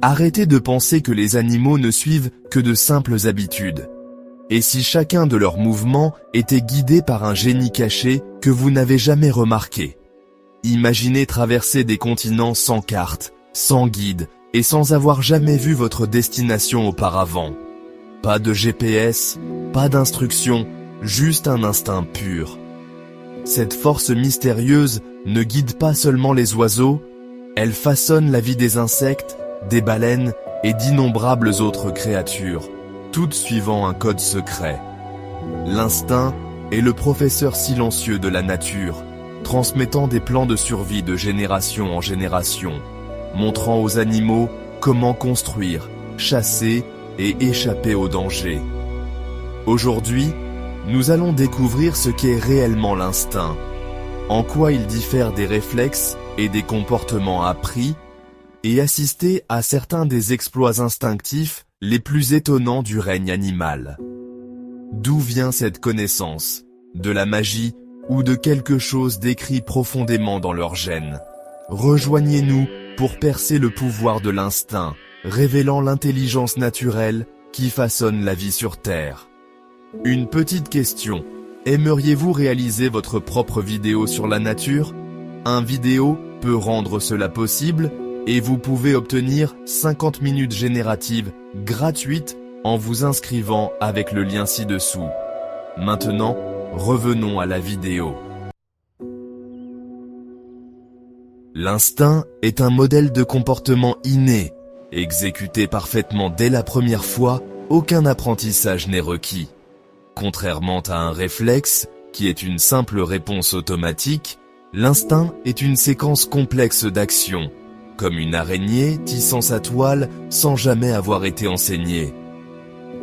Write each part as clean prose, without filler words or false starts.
Arrêtez de penser que les animaux ne suivent que de simples habitudes. Et si chacun de leurs mouvements était guidé par un génie caché que vous n'avez jamais remarqué? Imaginez traverser des continents sans carte, sans guide, et sans avoir jamais vu votre destination auparavant. Pas de GPS, pas d'instruction, juste un instinct pur. Cette force mystérieuse ne guide pas seulement les oiseaux, elle façonne la vie des insectes, des baleines et d'innombrables autres créatures, toutes suivant un code secret. L'instinct est le professeur silencieux de la nature, transmettant des plans de survie de génération en génération, montrant aux animaux comment construire, chasser et échapper au danger. Aujourd'hui, nous allons découvrir ce qu'est réellement l'instinct, en quoi il diffère des réflexes et des comportements appris, et assister à certains des exploits instinctifs les plus étonnants du règne animal. D'où vient cette connaissance? De la magie ou de quelque chose d'écrit profondément dans leur gène? Rejoignez-nous pour percer le pouvoir de l'instinct, révélant l'intelligence naturelle qui façonne la vie sur Terre. Une petite question. Aimeriez-vous réaliser votre propre vidéo sur la nature? Un vidéo peut rendre cela possible et vous pouvez obtenir 50 minutes génératives gratuites en vous inscrivant avec le lien ci-dessous. Maintenant, revenons à la vidéo. L'instinct est un modèle de comportement inné. Exécuté parfaitement dès la première fois, aucun apprentissage n'est requis. Contrairement à un réflexe, qui est une simple réponse automatique, l'instinct est une séquence complexe d'actions, comme une araignée tissant sa toile sans jamais avoir été enseignée.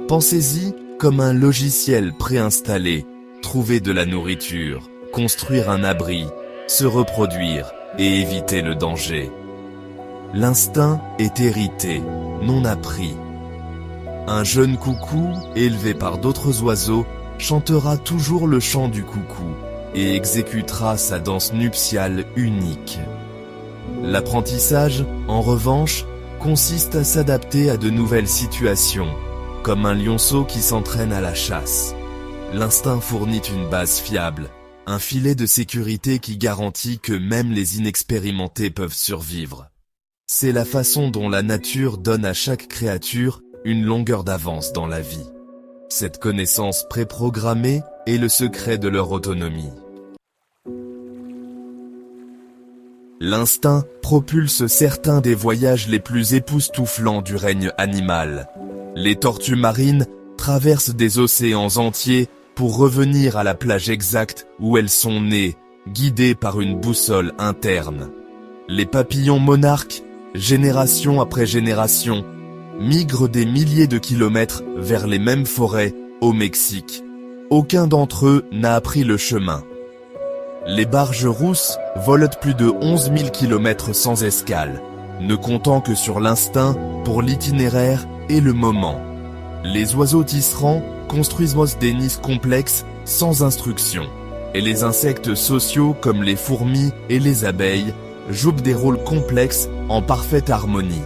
Pensez-y comme un logiciel préinstallé, trouver de la nourriture, construire un abri, se reproduire et éviter le danger. L'instinct est hérité, non appris. Un jeune coucou, élevé par d'autres oiseaux, chantera toujours le chant du coucou et exécutera sa danse nuptiale unique. L'apprentissage, en revanche, consiste à s'adapter à de nouvelles situations, comme un lionceau qui s'entraîne à la chasse. L'instinct fournit une base fiable, un filet de sécurité qui garantit que même les inexpérimentés peuvent survivre. C'est la façon dont la nature donne à chaque créature une longueur d'avance dans la vie. Cette connaissance préprogrammée est le secret de leur autonomie. L'instinct propulse certains des voyages les plus époustouflants du règne animal. Les tortues marines traversent des océans entiers pour revenir à la plage exacte où elles sont nées, guidées par une boussole interne. Les papillons monarques, génération après génération, migrent des milliers de kilomètres vers les mêmes forêts au Mexique. Aucun d'entre eux n'a appris le chemin. Les barges rousses voletent plus de 11 000 kilomètres sans escale, ne comptant que sur l'instinct pour l'itinéraire et le moment. Les oiseaux tisserands construisent des nids complexes sans instruction, et les insectes sociaux comme les fourmis et les abeilles jouent des rôles complexes en parfaite harmonie.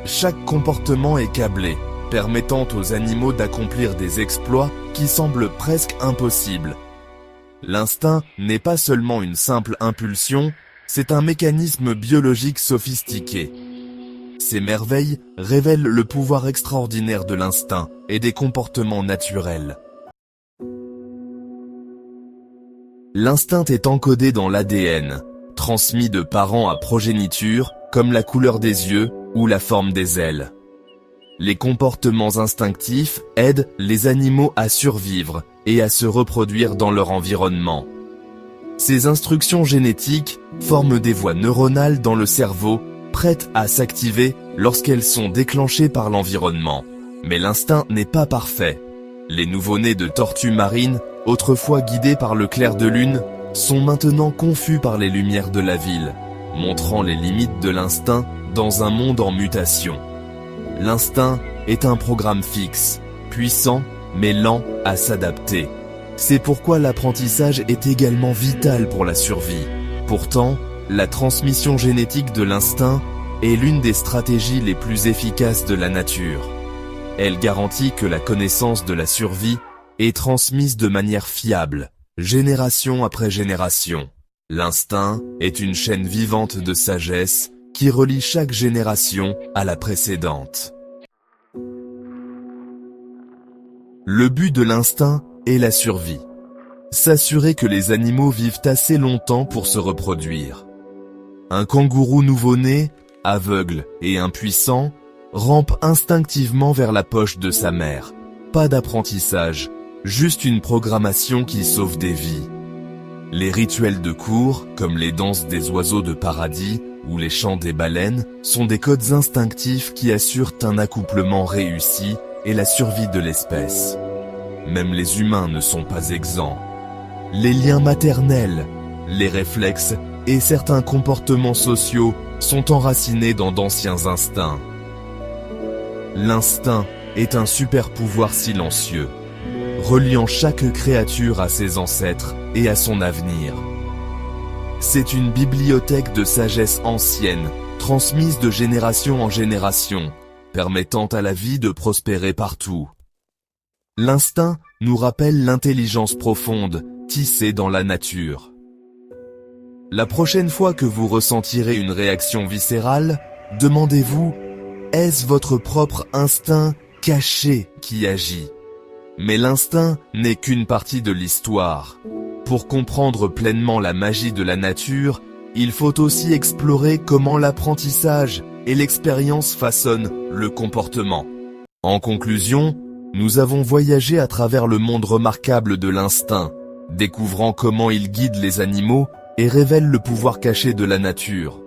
Chaque comportement est câblé, permettant aux animaux d'accomplir des exploits qui semblent presque impossibles. L'instinct n'est pas seulement une simple impulsion, c'est un mécanisme biologique sophistiqué. Ces merveilles révèlent le pouvoir extraordinaire de l'instinct et des comportements naturels. L'instinct est encodé dans l'ADN, transmis de parents à progéniture, comme la couleur des yeux ou la forme des ailes. Les comportements instinctifs aident les animaux à survivre et à se reproduire dans leur environnement. Ces instructions génétiques forment des voies neuronales dans le cerveau, prêtes à s'activer lorsqu'elles sont déclenchées par l'environnement. Mais l'instinct n'est pas parfait. Les nouveau-nés de tortues marines, autrefois guidés par le clair de lune, sont maintenant confus par les lumières de la ville, montrant les limites de l'instinct dans un monde en mutation. L'instinct est un programme fixe, puissant, mais lent à s'adapter. C'est pourquoi l'apprentissage est également vital pour la survie. Pourtant, la transmission génétique de l'instinct est l'une des stratégies les plus efficaces de la nature. Elle garantit que la connaissance de la survie est transmise de manière fiable, génération après génération. L'instinct est une chaîne vivante de sagesse qui relie chaque génération à la précédente. Le but de l'instinct est la survie. S'assurer que les animaux vivent assez longtemps pour se reproduire. Un kangourou nouveau-né, aveugle et impuissant, rampe instinctivement vers la poche de sa mère. Pas d'apprentissage, juste une programmation qui sauve des vies. Les rituels de cour, comme les danses des oiseaux de paradis ou les chants des baleines, sont des codes instinctifs qui assurent un accouplement réussi et la survie de l'espèce. Même les humains ne sont pas exempts. Les liens maternels, les réflexes et certains comportements sociaux sont enracinés dans d'anciens instincts. L'instinct est un super pouvoir silencieux, reliant chaque créature à ses ancêtres et à son avenir. C'est une bibliothèque de sagesse ancienne, transmise de génération en génération, permettant à la vie de prospérer partout. L'instinct nous rappelle l'intelligence profonde, tissée dans la nature. La prochaine fois que vous ressentirez une réaction viscérale, demandez-vous, est-ce votre propre instinct caché qui agit? Mais l'instinct n'est qu'une partie de l'histoire. Pour comprendre pleinement la magie de la nature, il faut aussi explorer comment l'apprentissage et l'expérience façonnent le comportement. En conclusion, nous avons voyagé à travers le monde remarquable de l'instinct, découvrant comment il guide les animaux et révèle le pouvoir caché de la nature.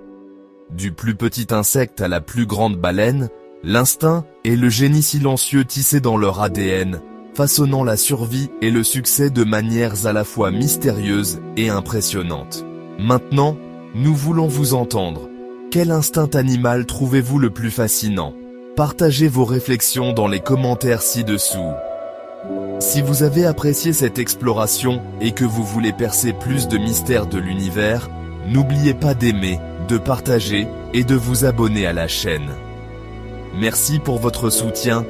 Du plus petit insecte à la plus grande baleine, l'instinct est le génie silencieux tissé dans leur ADN, façonnant la survie et le succès de manières à la fois mystérieuses et impressionnantes. Maintenant, nous voulons vous entendre. Quel instinct animal trouvez-vous le plus fascinant? Partagez vos réflexions dans les commentaires ci-dessous. Si vous avez apprécié cette exploration et que vous voulez percer plus de mystères de l'univers, n'oubliez pas d'aimer, de partager et de vous abonner à la chaîne. Merci pour votre soutien